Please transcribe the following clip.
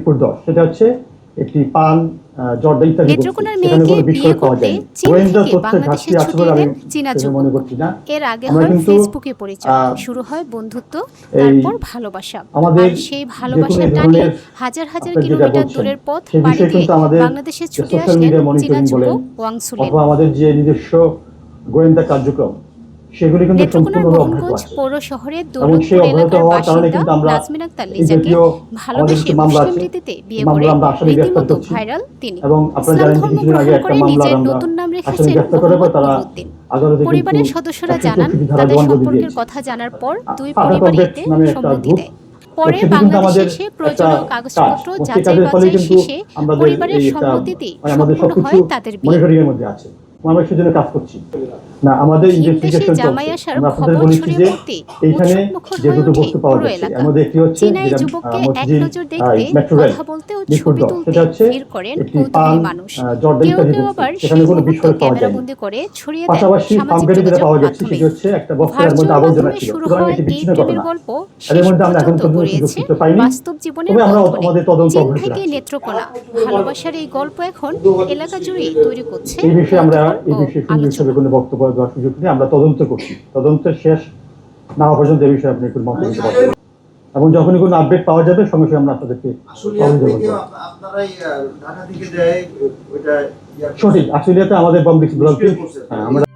মিরপুর 10 সেটা হচ্ছে একটি পান জর্দা ইত্যাদি নেত্রকোনার মেয়েকে বিয়ে করতে চীন থেকে বাংলাদেশে ছুটে এলেন চীনা যুবক। এর আগে হয় ফেসবুকে পরিচয়, শুরু হয় বন্ধুত্ব, তারপর ভালোবাসা। আর সেই ভালোবাসার টানে হাজার হাজার কিলোমিটার দূরের পথ পাড়ি দিয়ে বাংলাদেশে ছুটে আসলেন চীনা যুবক ওয়াং সুলিন। আমাদের যে নিজস্ব গোয়েন্দা কার্যক্রম সেগুলি কিন্তু নেত্রকোনার মোহনগঞ্জ পৌর শহরের দৌলতপুর এলাকার বাসিন্দা নাজমিন আক্তার লিজাকে ভালোবেসে মুসলিম রীতিতে বিয়ে করে রীতিমতো ভাইরাল তিনি। ইসলাম ধর্ম গ্রহণ করে নিজের নতুন নাম রেখেছেন মোহাম্মদ নুরউদ্দিন। পরিবারের সদস্যরা জানান, তাদের সম্পর্কের কথা জানার পর দুই পরিবারই এতে সম্মতি দেয়। পরে বাংলাদেশে এসে প্রয়োজনীয় কাগজপত্র যাচাই বাছাই শেষে পরিবারের সম্মতিতেই সম্পূর্ণ হয় তাদের বিয়ে। আমরা সেজন্য কাজ করছি না, আমাদের ইনভেস্টিগেশন চলছে। আমরা আপনাদের বলেছি যে এইখানে যে দুটো বস্তু পাওয়া যাচ্ছে এর মধ্যে একটি হচ্ছে চীনাই যুবককে এক নজর দেখতে, কথা বলতে ও ছবি তুলতে ভিড় করেন কৌতূহলী মানুষ। কেউ কেউ আবার সেই মুহূর্ত ক্যামেরাবন্দি করে ছড়িয়ে দেন সামাজিক যোগাযোগ মাধ্যমে। ভার্চুয়াল মাধ্যমে শুরু হওয়া এই প্রেমের গল্প শেষ পর্যন্ত গড়িয়েছে বাস্তব জীবনের গল্পে। চীন থেকে নেত্রকোনা ভালোবাসার এই গল্প এখন এলাকা জুড়ে তৈরি করছে হিসেবে কোনো বক্তব্য দেওয়ার সুযোগ নেই। আমরা তদন্ত করছি, তদন্তের শেষ না হওয়া পর্যন্ত এই বিষয়ে আপনি একটু মন্তব্য করতে পারবেন এবং যখনই কোনো আপডেট পাওয়া যাবে সঙ্গে সঙ্গে আমরা আপনাদেরকে সঠিক। আসলে আমাদের আমরা